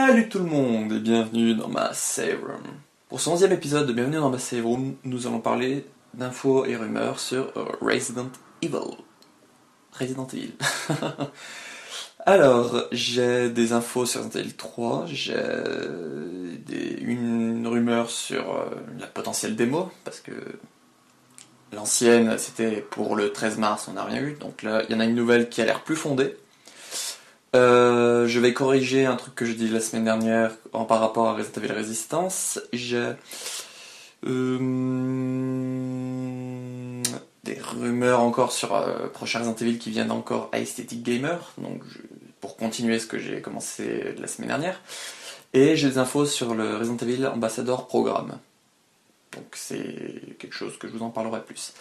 Salut tout le monde et bienvenue dans ma save room. Pour ce 11e épisode de Bienvenue dans ma save room, nous allons parler d'infos et rumeurs sur Resident Evil. Resident Evil. Alors, j'ai des infos sur Resident Evil 3, j'ai une rumeur sur la potentielle démo, parce que l'ancienne c'était pour le 13 mars, on n'a rien eu, donc là il y en a une nouvelle qui a l'air plus fondée. Je vais corriger un truc que j'ai dit la semaine dernière par rapport à Resident Evil Resistance. J'ai des rumeurs encore sur prochain Resident Evil qui viennent encore à Aesthetic Gamer, donc pour continuer ce que j'ai commencé la semaine dernière. Et j'ai des infos sur le Resident Evil Ambassador Programme. Donc c'est quelque chose que je vous en parlerai plus.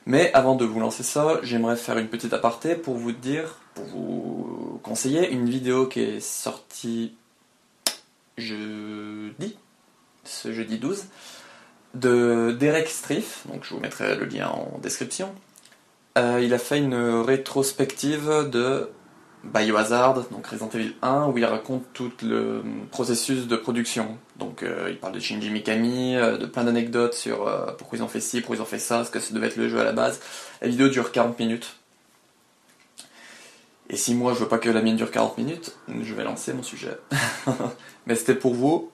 Mais avant de vous lancer ça, j'aimerais faire une petite aparté pour vous dire, pour vous conseiller une vidéo qui est sortie ce jeudi 12, de Derek Striff, donc je vous mettrai le lien en description. Il a fait une rétrospective de Biohazard, donc Resident Evil 1, où il raconte tout le processus de production. Donc il parle de Shinji Mikami, de plein d'anecdotes sur pourquoi ils ont fait ci, pourquoi ils ont fait ça, ce que ça devait être le jeu à la base. La vidéo dure 40 minutes. Et si moi je veux pas que la mienne dure 40 minutes, je vais lancer mon sujet. Mais c'était pour vous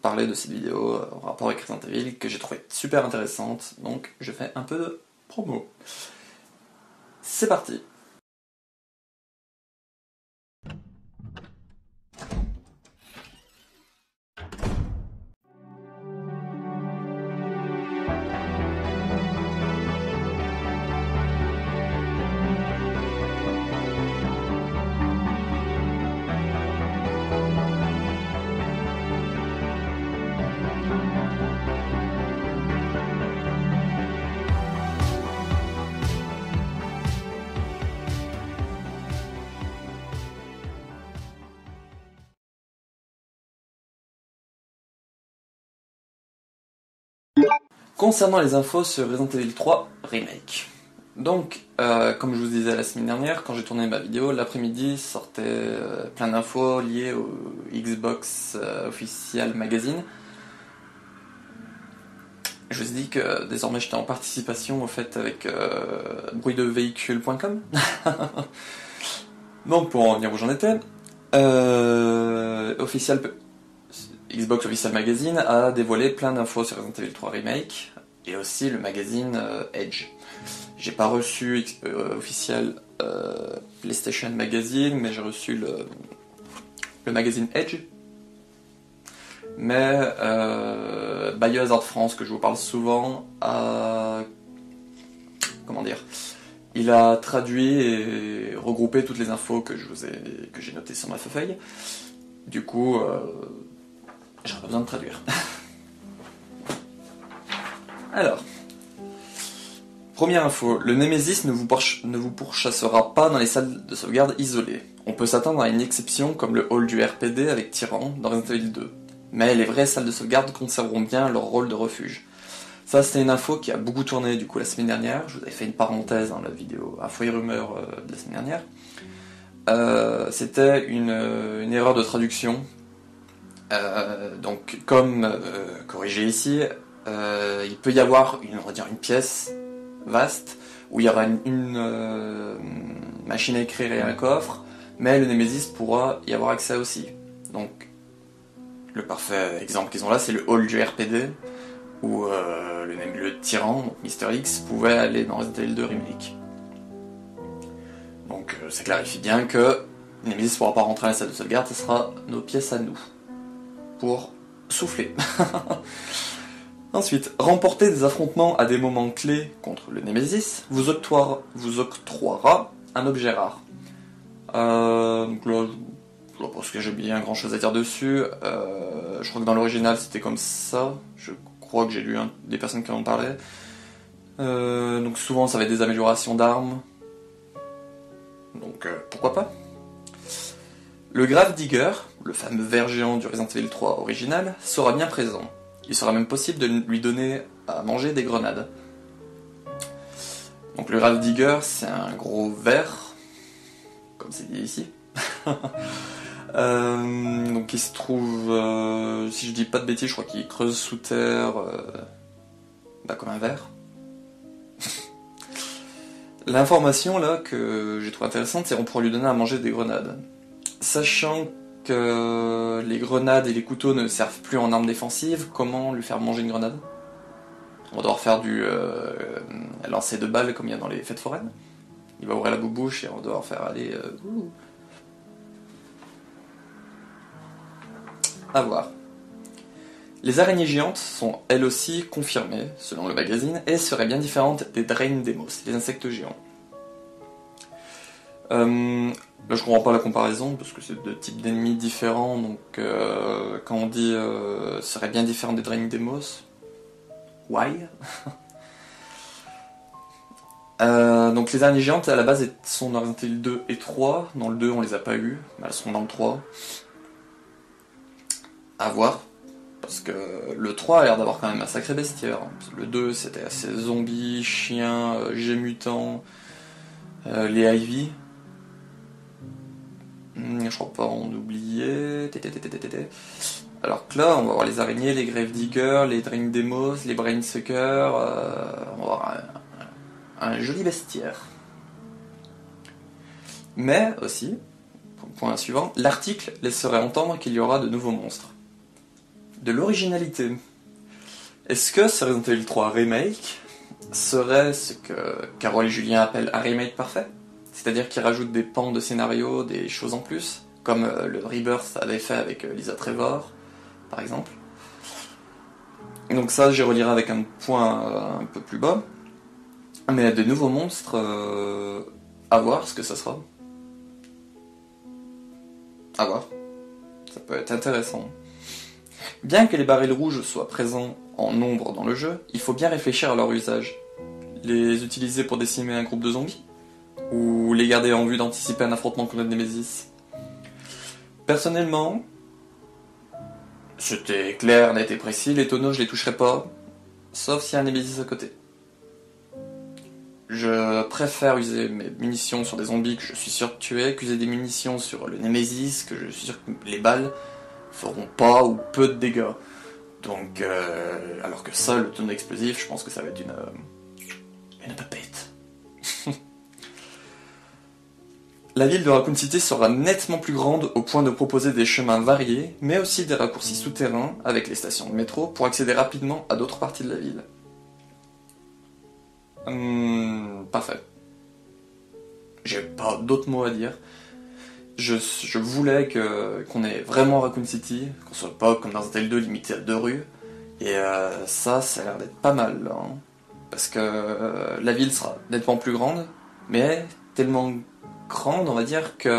parler de cette vidéo en rapport avec Resident Evil que j'ai trouvé super intéressante, donc je fais un peu de promo. C'est parti. Concernant les infos sur Resident Evil 3 Remake. Donc, comme je vous disais la semaine dernière, quand j'ai tourné ma vidéo, l'après-midi sortait plein d'infos liées au Xbox Official Magazine. Je vous ai dit que désormais j'étais en participation au fait avec bruitdevéhicule.com. Donc pour en venir où j'en étais, Xbox Official Magazine a dévoilé plein d'infos sur Resident Evil 3 Remake et aussi le magazine Edge. J'ai pas reçu officiel PlayStation Magazine, mais j'ai reçu le magazine Edge. Mais Biohazard France, que je vous parle souvent, il a traduit et regroupé toutes les infos que j'ai notées sur ma feuille. Du coup, j'aurais pas besoin de traduire. Alors, première info, le Nemesis ne vous pourchassera pas dans les salles de sauvegarde isolées. On peut s'attendre à une exception comme le hall du RPD avec Tyran dans Resident Evil 2. Mais les vraies salles de sauvegarde conserveront bien leur rôle de refuge. Ça, c'était une info qui a beaucoup tourné du coup la semaine dernière. Je vous avais fait une parenthèse dans la vidéo Info et rumeurs de la semaine dernière. C'était une erreur de traduction. Donc, comme corrigé ici, il peut y avoir une pièce vaste où il y aura une machine à écrire et un coffre, mais le Nemesis pourra y avoir accès aussi. Donc, le parfait exemple qu'ils ont là, c'est le hall du RPD, où le tyran, donc Mr. X, pouvait aller dans Resident Evil 2 Remake. Donc ça clarifie bien que Nemesis ne pourra pas rentrer à la salle de sauvegarde, ce sera nos pièces à nous, pour souffler. Ensuite, remporter des affrontements à des moments clés contre le Nemesis vous octroiera un objet rare. Donc là, je vois pas ce que j'ai bien grand chose à dire dessus. Je crois que dans l'original c'était comme ça. Je crois que j'ai lu des personnes qui en parlaient. Donc souvent ça va être des améliorations d'armes. Donc pourquoi pas. Le Grave Digger, le fameux ver géant du Resident Evil 3 original, sera bien présent. Il sera même possible de lui donner à manger des grenades. Donc le Grave Digger, c'est un gros ver, comme c'est dit ici, donc qui se trouve, si je dis pas de bêtises, je crois qu'il creuse sous terre, comme un ver. L'information là que j'ai trouvé intéressante, c'est qu'on pourra lui donner à manger des grenades. Sachant que les grenades et les couteaux ne servent plus en arme défensive, comment lui faire manger une grenade? On va devoir faire du lancer de balles comme il y a dans les fêtes foraines. Il va ouvrir la bouche et on va devoir faire aller... À voir. Les araignées géantes sont elles aussi confirmées, selon le magazine, et seraient bien différentes des Drain-Demos, les insectes géants. Là je comprends pas la comparaison, parce que c'est deux types d'ennemis différents, donc quand on dit serait bien différent des Drain-Demos, why? Donc les araignées géantes à la base sont dans Resident Evil 2 et 3, dans le 2 on les a pas eues, mais elles sont dans le 3. À voir. Parce que le 3 a l'air d'avoir quand même un sacré bestiaire. Le 2 c'était assez zombies, chiens, G-mutants, les Ivy. Je crois pas en oublier. Alors que là on va voir les araignées, les Gravediggers, les Drain-Demos, les Brainsuckers. On va voir un joli bestiaire. Mais aussi, point suivant, l'article laisserait entendre qu'il y aura de nouveaux monstres. De l'originalité. Est-ce que ce Resident Evil 3 Remake serait ce que Carole et Julien appellent un remake parfait? C'est-à-dire qu'il rajoute des pans de scénario, des choses en plus, comme le Rebirth avait fait avec Lisa Trevor, par exemple. Donc ça, j'y relirai avec un point un peu plus bas. Mais de nouveaux monstres, à voir ce que ça sera. À voir. Ça peut être intéressant. Bien que les barils rouges soient présents en nombre dans le jeu, il faut bien réfléchir à leur usage. Les utiliser pour décimer un groupe de zombies? Ou les garder en vue d'anticiper un affrontement contre Nemesis? Personnellement, c'était clair, net et précis, les tonneaux je les toucherai pas, sauf s'il y a un Nemesis à côté. Je préfère user mes munitions sur des zombies que je suis sûr de tuer qu'user des munitions sur le Nemesis que je suis sûr que les balles feront pas ou peu de dégâts. Donc, alors que ça, le tonneau explosif, je pense que ça va être une pépite. La ville de Raccoon City sera nettement plus grande au point de proposer des chemins variés, mais aussi des raccourcis souterrains avec les stations de métro pour accéder rapidement à d'autres parties de la ville. Parfait. J'ai pas d'autres mots à dire. Je voulais qu'on ait vraiment Raccoon City, qu'on soit pas comme dans Resident Evil 2 limité à 2 rues. Et ça a l'air d'être pas mal là. Hein. Parce que la ville sera nettement plus grande, mais tellement grande, on va dire, qu'il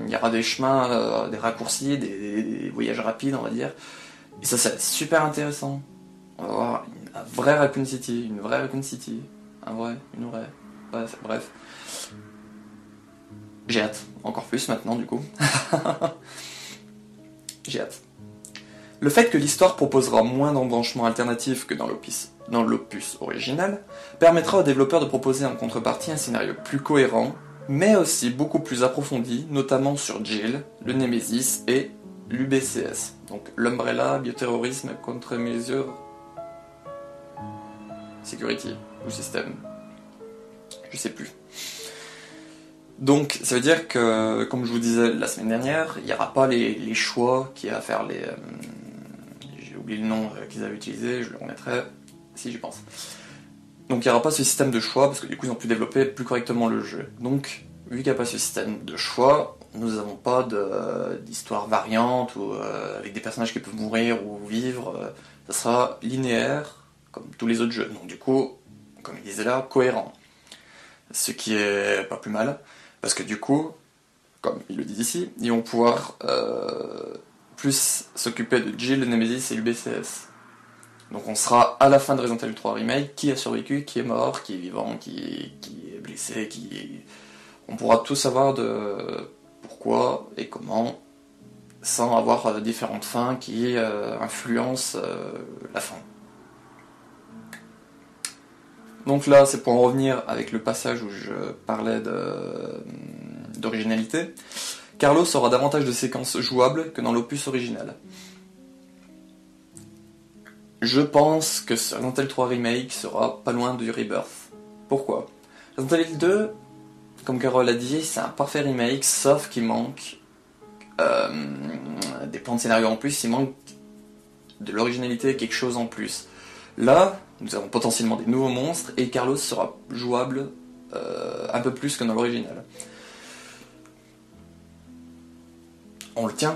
y aura des chemins, des raccourcis, des voyages rapides, on va dire. Et ça va être super intéressant. On va avoir un vrai Raccoon City, une vraie Raccoon City. Un vrai, une vraie. Bref. J'ai hâte, encore plus maintenant du coup. J'ai hâte. Le fait que l'histoire proposera moins d'embranchements alternatifs que dans l'opus original permettra aux développeurs de proposer en contrepartie un scénario plus cohérent, mais aussi beaucoup plus approfondi, notamment sur Jill, le Nemesis et l'UBCS, donc l'Umbrella Bioterrorisme Contre-Mesure Security ou System. Je sais plus. Donc, ça veut dire que, comme je vous disais la semaine dernière, il n'y aura pas les choix qu'il y a à faire les... j'ai oublié le nom qu'ils avaient utilisé, je le remettrai si j'y pense. Donc il n'y aura pas ce système de choix, parce que du coup ils ont pu développer plus correctement le jeu. Donc, vu qu'il n'y a pas ce système de choix, nous n'avons pas d'histoire variante, ou avec des personnages qui peuvent mourir ou vivre. Ça sera linéaire, comme tous les autres jeux. Donc du coup, comme il disait là, cohérent. Ce qui est pas plus mal. Parce que du coup, comme ils le disent ici, ils vont pouvoir plus s'occuper de Jill, de Nemesis et l'UBCS. Donc on sera à la fin de Resident Evil 3 Remake, qui a survécu, qui est mort, qui est vivant, qui est blessé, On pourra tout savoir de pourquoi et comment, sans avoir différentes fins qui influencent la fin. Donc là, c'est pour en revenir avec le passage où je parlais d'originalité. Carlos aura davantage de séquences jouables que dans l'opus original. Je pense que Resident Evil 3 Remake sera pas loin du Rebirth. Pourquoi? Resident Evil 2, comme Carole a dit, c'est un parfait remake, sauf qu'il manque des plans de scénario en plus, il manque de l'originalité, quelque chose en plus. Là, nous avons potentiellement des nouveaux monstres, et Carlos sera jouable un peu plus que dans l'original. On le tient.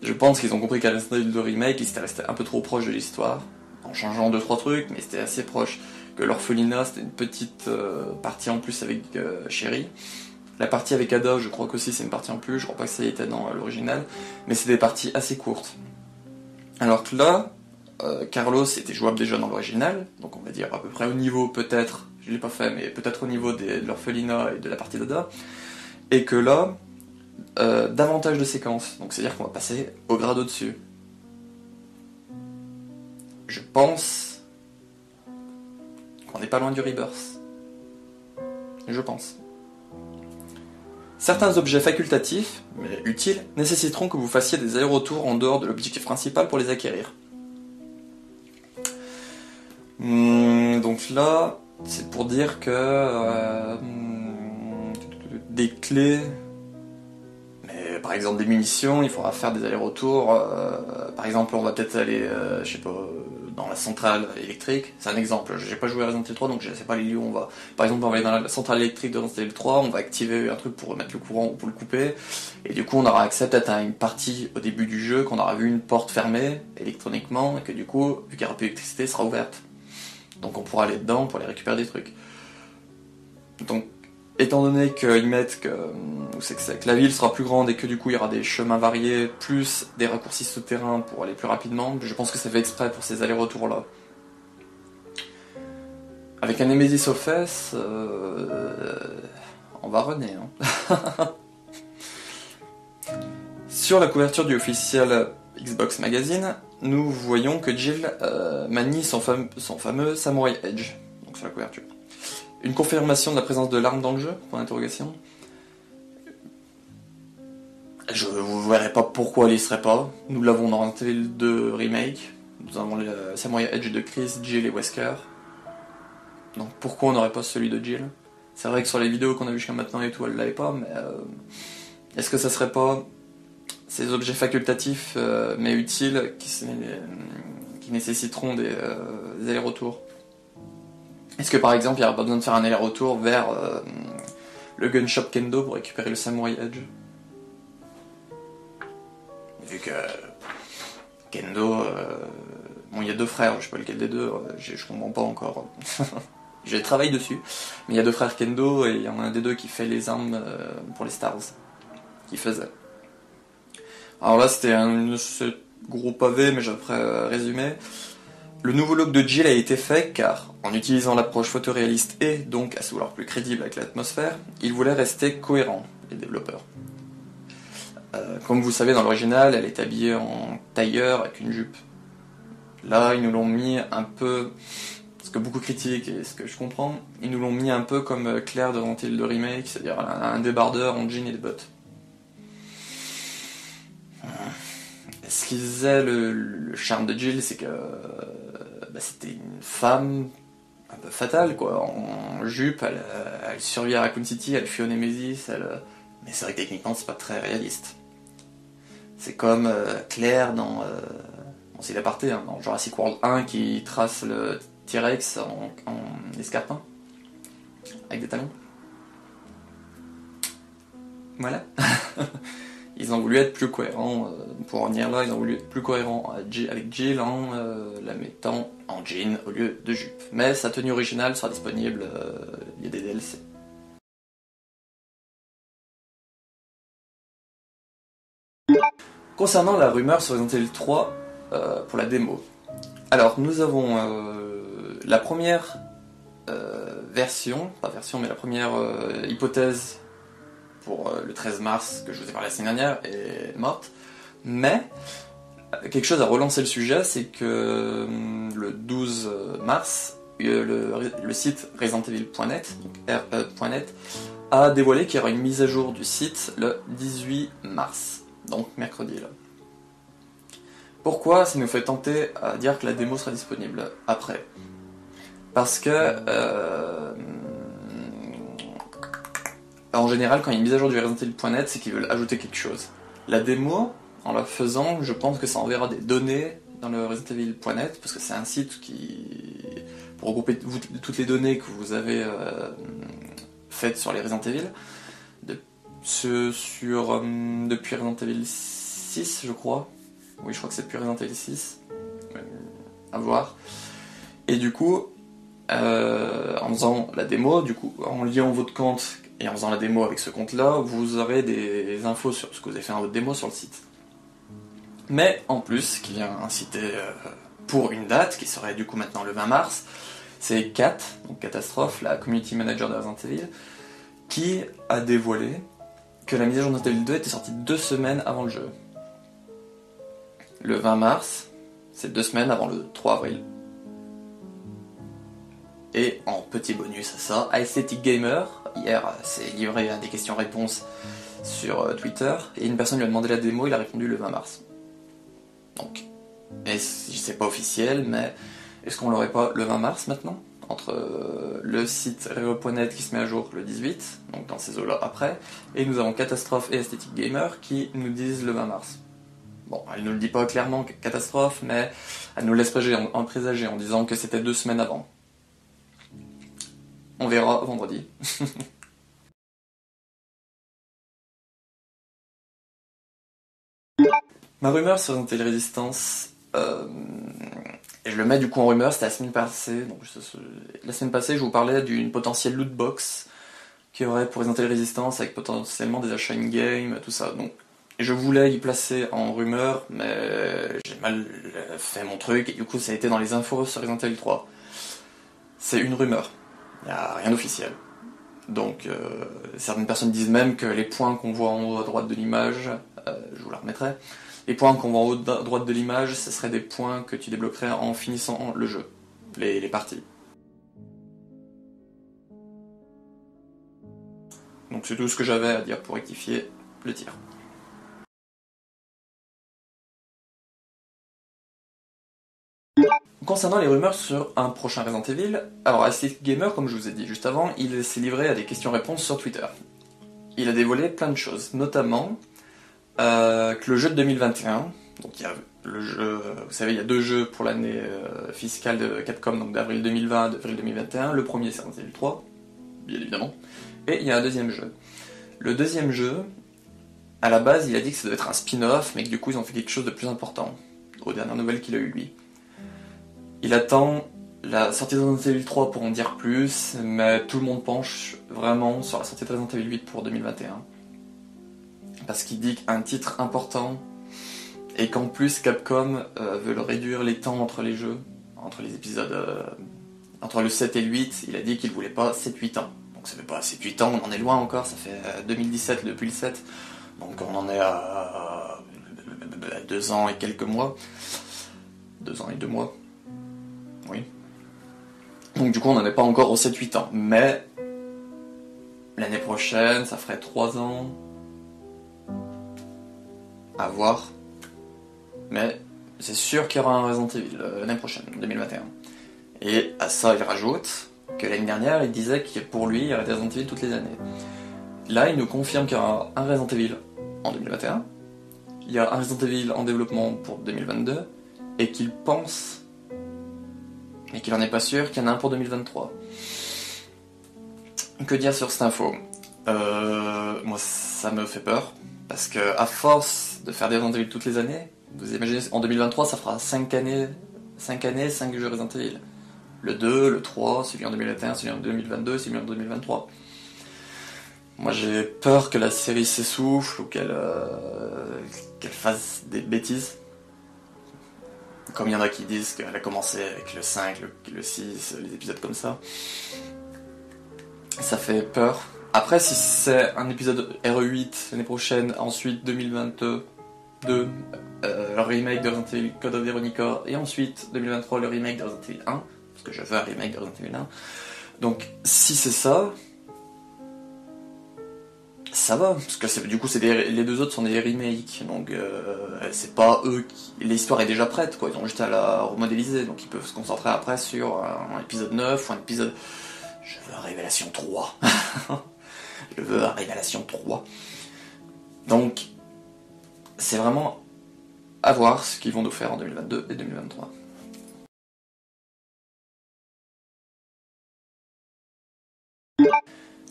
Je pense qu'ils ont compris qu'à Resident Evil 2 Remake, ils étaient restés un peu trop proches de l'histoire, en changeant 2-3 trucs, mais c'était assez proche. Que l'orphelinat, c'était une petite partie en plus avec Sherry. La partie avec Ada, je crois qu'aussi c'est une partie en plus, je crois pas que ça était dans l'original, mais c'est des parties assez courtes. Alors que là, Carlos était jouable déjà dans l'original, donc on va dire à peu près au niveau peut-être, je l'ai pas fait, mais peut-être au niveau de l'orphelinat et de la partie d'Ada, et que là, davantage de séquences, donc c'est-à-dire qu'on va passer au grade au-dessus. Je pense qu'on n'est pas loin du Rebirth. Je pense. Certains objets facultatifs, mais utiles, nécessiteront que vous fassiez des allers-retours en dehors de l'objectif principal pour les acquérir. Donc là, c'est pour dire que des clés, mais par exemple des munitions, il faudra faire des allers-retours. Par exemple, on va peut-être aller, je sais pas, dans la centrale électrique. C'est un exemple. J'ai pas joué à Resident Evil 3, donc je sais pas les lieux où on va. Par exemple, on va aller dans la centrale électrique de Resident Evil 3, on va activer un truc pour remettre le courant ou pour le couper, et du coup, on aura accès peut-être à une partie au début du jeu qu'on aura vu une porte fermée électroniquement, et que du coup, vu qu'il n'y aura plus d'électricité, sera ouverte. Donc on pourra aller dedans pour aller récupérer des trucs. Donc, étant donné qu'ils mettent que la ville sera plus grande et que du coup il y aura des chemins variés, plus des raccourcis souterrains pour aller plus rapidement, je pense que c'est fait exprès pour ces allers-retours là. Avec un Nemesis aux fesses, on va runner. Hein. Sur la couverture du officiel Xbox Magazine, nous voyons que Jill manie son fameux Samurai Edge, donc sur la couverture. Une confirmation de la présence de l'arme dans le jeu, point d'interrogation. Je ne verrai pas pourquoi elle y serait pas. Nous l'avons dans Resident Evil 2 Remake. Nous avons le Samurai Edge de Chris, Jill et Wesker. Donc pourquoi on n'aurait pas celui de Jill? C'est vrai que sur les vidéos qu'on a vues jusqu'à maintenant et tout, elle l'avait pas, mais est-ce que ça serait pas ces objets facultatifs mais utiles qui nécessiteront des allers-retours? Est-ce que par exemple il n'y aura pas besoin de faire un aller-retour vers le gun shop Kendo pour récupérer le Samurai Edge? Vu que Kendo, bon il y a deux frères, je sais pas lequel des deux, je comprends pas encore. J'ai travaillé dessus, mais il y a deux frères Kendo et il y en a un des deux qui fait les armes pour les Stars, qui faisait. Alors là c'était un gros pavé, mais j'aimerais résumer. Le nouveau look de Jill a été fait car, en utilisant l'approche photoréaliste et donc à se vouloir plus crédible avec l'atmosphère, ils voulaient rester cohérents, les développeurs. Comme vous le savez, dans l'original, elle est habillée en tailleur avec une jupe. Là, ils nous l'ont mis un peu, ce que beaucoup critiquent et ce que je comprends, ils nous l'ont mis un peu comme Claire de Resident Evil 2 Remake, c'est-à-dire un débardeur en jean et des bottes. Ce qui faisait le charme de Jill, c'est que c'était une femme un peu fatale, quoi. En jupe, elle survit à Raccoon City, elle fuit au Nemesis, mais c'est vrai que techniquement, c'est pas très réaliste. C'est comme Claire dans c'est l'aparté, hein, dans Jurassic World 1 qui trace le T-Rex en escarpin, avec des talons. Voilà. Ils ont voulu être plus cohérents, pour en venir là, ils ont voulu être plus cohérents avec Jill en la mettant en jean au lieu de jupe. Mais sa tenue originale sera disponible, il y a des DLC. Concernant la rumeur sur Resident Evil 3 pour la démo. Alors nous avons la première mais la première hypothèse pour le 13 mars que je vous ai parlé la semaine dernière est morte, mais quelque chose a relancé le sujet, c'est que le 12 mars, le site residentevil.net, donc re.net, a dévoilé qu'il y aura une mise à jour du site le 18 mars, donc mercredi là. Pourquoi ça nous fait tenter à dire que la démo sera disponible après? Parce que en général, quand il y a une mise à jour du ResidentEvil.net, c'est qu'ils veulent ajouter quelque chose. La démo, en la faisant, je pense que ça enverra des données dans le ResidentEvil.net, parce que c'est un site qui, pour regrouper toutes les données que vous avez faites sur les Resident Evil, depuis Resident Evil 6, je crois. Oui, je crois que c'est depuis Resident Evil 6. À voir. Et du coup, en faisant la démo, en liant votre compte et en faisant la démo avec ce compte-là, vous aurez des infos sur ce que vous avez fait dans votre démo sur le site. Mais en plus, ce qui vient inciter pour une date, qui serait du coup maintenant le 20 mars, c'est Kat, donc Catastrophe, la community manager de Resident Evil, qui a dévoilé que la mise à jour de Resident Evil 2 était sortie 2 semaines avant le jeu. Le 20 mars, c'est 2 semaines avant le 3 avril. Et en petit bonus à ça, Aesthetic Gamer, hier, s'est livré à des questions-réponses sur Twitter, et une personne lui a demandé la démo, il a répondu le 20 mars. Donc, c'est pas officiel, mais est-ce qu'on l'aurait pas le 20 mars maintenant? Entre le site Reo.net qui se met à jour le 18, donc dans ces eaux-là après, et nous avons Catastrophe et Aesthetic Gamer qui nous disent le 20 mars. Bon, elle ne le dit pas clairement, Catastrophe, mais elle nous laisse présager en disant que c'était 2 semaines avant. On verra vendredi. Ma rumeur sur Resident Evil Resistance, et je le mets du coup en rumeur, c'était la semaine passée. Donc, la semaine passée, je vous parlais d'une potentielle loot box qui aurait pour Resident Evil Resistance avec potentiellement des achats in-game, tout ça. Donc, je voulais y placer en rumeur, mais j'ai mal fait mon truc, et du coup ça a été dans les infos sur Resident Evil 3. C'est une rumeur, il n'y a rien d'officiel. Donc certaines personnes disent même que les points qu'on voit en haut à droite de l'image, je vous la remettrai, les points qu'on voit en haut à droite de l'image, ce seraient des points que tu débloquerais en finissant le jeu, les parties. Donc c'est tout ce que j'avais à dire pour rectifier le tir. Concernant les rumeurs sur un prochain Resident Evil, alors Aesthetic Gamer, comme je vous ai dit juste avant, il s'est livré à des questions-réponses sur Twitter. Il a dévoilé plein de choses, notamment que le jeu de 2021, donc il y a le jeu, vous savez, il y a 2 jeux pour l'année fiscale de Capcom, donc d'avril 2020 et d'avril 2021. Le premier c'est Resident Evil 3, bien évidemment, et il y a un deuxième jeu. Le deuxième jeu, à la base, il a dit que ça devait être un spin-off, mais que du coup ils ont fait quelque chose de plus important, aux dernières nouvelles qu'il a eu lui. Il attend la sortie de Resident Evil 3 pour en dire plus, mais tout le monde penche vraiment sur la sortie de Resident Evil 8 pour 2021. Parce qu'il dit qu'un titre important, et qu'en plus Capcom veut réduire les temps entre les jeux, entre les épisodes, entre le 7 et le 8, il a dit qu'il voulait pas 7-8 ans. Donc ça fait pas 7-8 ans, on en est loin encore, ça fait 2017 depuis le 7, donc on en est à 2 ans et quelques mois. 2 ans et 2 mois. Oui. Donc du coup on n'en est pas encore aux 7-8 ans, mais l'année prochaine ça ferait 3 ans à voir, mais c'est sûr qu'il y aura un Resident Evil l'année prochaine, 2021. Et à ça il rajoute que l'année dernière il disait que pour lui il y aurait des Resident Evil toutes les années. Là il nous confirme qu'il y aura un Resident Evil en 2021, il y a un Resident Evil en développement pour 2022, et qu'il pense, mais qu'il en est pas sûr, qu'il y en a un pour 2023. Que dire sur cette info? Moi ça me fait peur, parce que à force de faire des Resident Evil toutes les années, vous imaginez, en 2023 ça fera 5 années, 5 jeux Resident Evil. Le 2, le 3, celui en 2021, celui en 2022, celui en 2023. Moi j'ai peur que la série s'essouffle ou qu'elle fasse des bêtises. Comme il y en a qui disent qu'elle a commencé avec le 5, le 6, les épisodes comme ça. Ça fait peur. Après, si c'est un épisode RE8 l'année prochaine, ensuite 2022, le remake de Resident Evil Code of Veronica, et ensuite 2023 le remake de Resident Evil 1, parce que je veux un remake de Resident Evil 1. Donc si c'est ça, ça va, parce que du coup les deux autres sont des remakes, donc c'est pas eux qui... L'histoire est déjà prête, quoi, ils ont juste à la remodéliser, donc ils peuvent se concentrer après sur un épisode 9 ou un épisode... Je veux un Révélation 3. Je veux un Révélation 3. Donc, c'est vraiment à voir ce qu'ils vont nous faire en 2022 et 2023.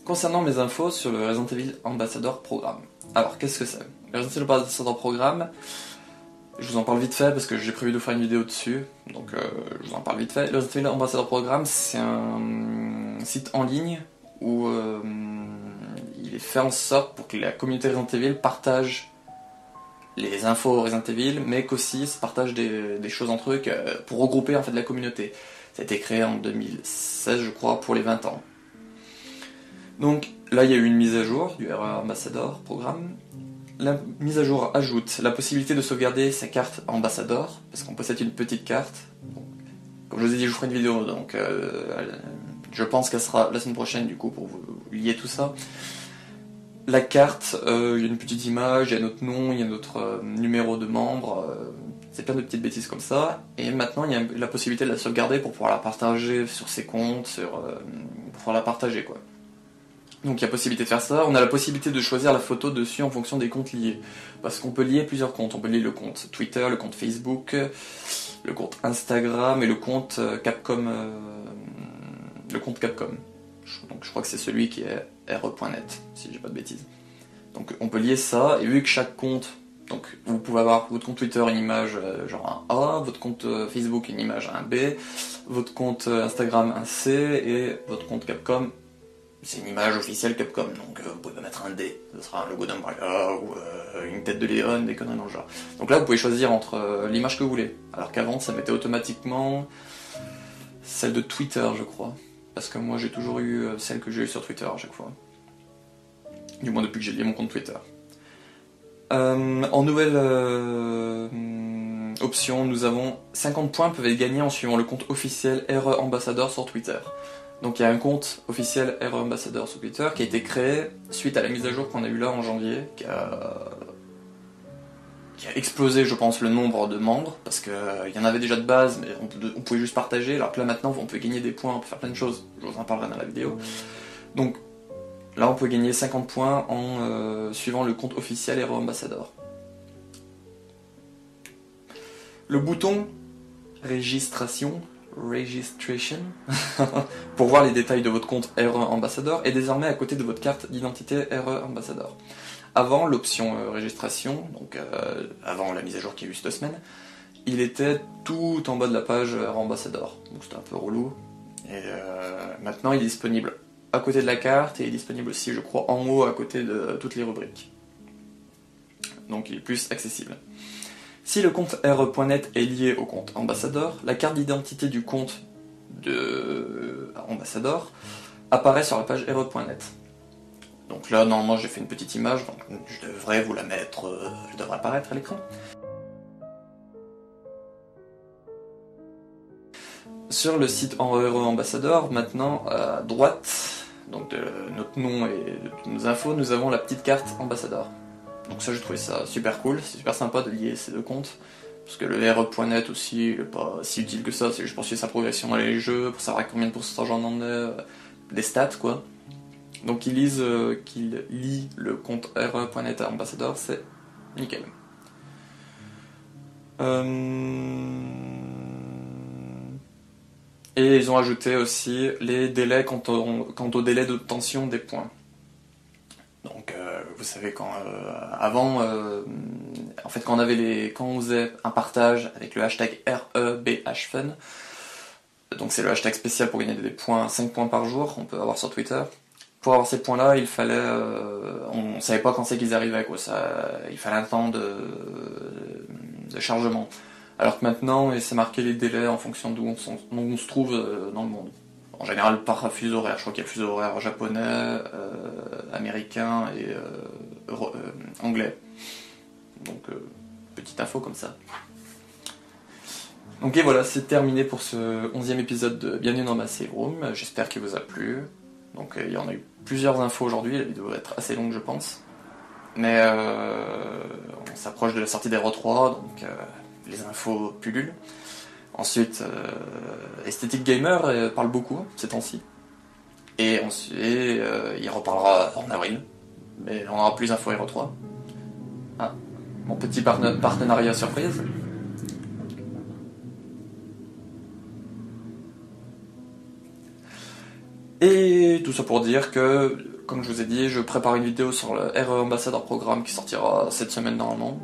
Concernant mes infos sur le Resident Evil Ambassador Programme. Alors, qu'est-ce que c'est? Le Resident Evil Ambassador Programme, je vous en parle vite fait parce que j'ai prévu de faire une vidéo dessus, donc je vous en parle vite fait. Le Resident Evil Ambassador Programme, c'est un site en ligne où il est fait en sorte pour que la communauté Resident Evil partage les infos Resident Evil, mais qu'aussi se partage des choses entre eux pour regrouper en fait la communauté. Ça a été créé en 2016, je crois, pour les 20 ans. Donc là, il y a eu une mise à jour du RE Ambassador Programme. La mise à jour ajoute la possibilité de sauvegarder sa carte Ambassador, parce qu'on possède une petite carte. Donc, comme je vous ai dit, je vous ferai une vidéo, donc je pense qu'elle sera la semaine prochaine, du coup, pour vous lier tout ça. La carte, il y a une petite image, il y a notre nom, il y a notre numéro de membre, c'est plein de petites bêtises comme ça. Et maintenant, il y a la possibilité de la sauvegarder pour pouvoir la partager sur ses comptes, pour pouvoir la partager, quoi. Donc il y a possibilité de faire ça. On a la possibilité de choisir la photo dessus en fonction des comptes liés. Parce qu'on peut lier plusieurs comptes. On peut lier le compte Twitter, le compte Facebook, le compte Instagram et le compte Capcom. Donc je crois que c'est celui qui est re.net, si j'ai pas de bêtises. Donc on peut lier ça, et vu que chaque compte, donc vous pouvez avoir votre compte Twitter une image genre un A, votre compte Facebook une image un B, votre compte Instagram un C, et votre compte Capcom c'est une image officielle Capcom, donc vous pouvez pas mettre un D, ce sera un logo d'Umbrella ou une tête de Léon, des conneries dans le genre. Donc là vous pouvez choisir entre l'image que vous voulez, alors qu'avant ça mettait automatiquement celle de Twitter je crois, parce que moi j'ai toujours eu celle que j'ai eue sur Twitter à chaque fois, du moins depuis que j'ai lié mon compte Twitter. En nouvelle option, nous avons 50 points peuvent être gagnés en suivant le compte officiel RE Ambassador sur Twitter. Donc il y a un compte officiel RE Ambassador sur Twitter qui a été créé suite à la mise à jour qu'on a eue là en janvier, qui a explosé je pense le nombre de membres, parce qu'il y en avait déjà de base mais on pouvait juste partager, alors que là maintenant on peut gagner des points, on peut faire plein de choses, je vous en parlerai dans la vidéo. Donc là on peut gagner 50 points en suivant le compte officiel RE Ambassador. Le bouton registration pour voir les détails de votre compte RE Ambassador est désormais à côté de votre carte d'identité RE Ambassador. Avant l'option registration, donc avant la mise à jour qu'il y a eu cette semaine, il était tout en bas de la page RE Ambassador, donc c'était un peu relou. Et maintenant il est disponible à côté de la carte et il est disponible aussi je crois en haut à côté de toutes les rubriques. Donc il est plus accessible. Si le compte RE.net est lié au compte Ambassador, la carte d'identité du compte de Ambassador apparaît sur la page RE.net. Donc là, normalement, j'ai fait une petite image, donc je devrais vous la mettre, elle devrait apparaître à l'écran. Sur le site en RE Ambassador, maintenant, à droite, donc de notre nom et de nos infos, nous avons la petite carte Ambassador. Donc ça j'ai trouvé ça super cool, c'est super sympa de lier ces deux comptes, parce que le RE.net aussi il est pas si utile que ça, c'est juste pour suivre sa progression dans les jeux, pour savoir combien de pourcentage on en est, des stats quoi. Donc qu'il lie le compte RE.net à Ambassador, c'est nickel. Et ils ont ajouté aussi les délais quant au délai d'obtention des points. Donc vous savez avant en fait quand on faisait un partage avec le hashtag REBHFun, donc c'est le hashtag spécial pour gagner des points, 5 points par jour, on peut avoir sur Twitter. Pour avoir ces points là il fallait on savait pas quand c'est qu'ils arrivaient quoi, il fallait un temps de chargement. Alors que maintenant c'est marqué les délais en fonction d'où on se trouve dans le monde. En général par fuseau horaire, je crois qu'il y a le fuseau horaire japonais, américain et anglais. Donc petite info comme ça. Donc et voilà, c'est terminé pour ce 11e épisode de Bienvenue dans ma save room, j'espère qu'il vous a plu. Donc il y en a eu plusieurs infos aujourd'hui, la vidéo va être assez longue je pense. Mais on s'approche de la sortie d'Hero 3, donc les infos pullulent. Ensuite, Aesthetic Gamer parle beaucoup ces temps-ci. Et ensuite, il reparlera en avril. Mais on aura plus d'infos Hero 3. Ah, mon petit partenariat surprise. Et tout ça pour dire que, comme je vous ai dit, je prépare une vidéo sur le RE Ambassador Programme qui sortira cette semaine normalement.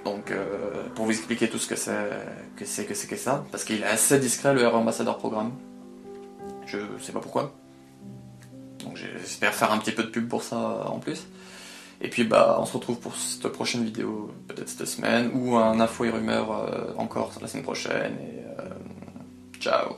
Donc, pour vous expliquer tout ce que c'est que ça, parce qu'il est assez discret le RE Ambassador Programme. Je sais pas pourquoi. Donc j'espère faire un petit peu de pub pour ça en plus. Et puis bah on se retrouve pour cette prochaine vidéo, peut-être cette semaine, ou un info et rumeur encore la semaine prochaine. Et ciao.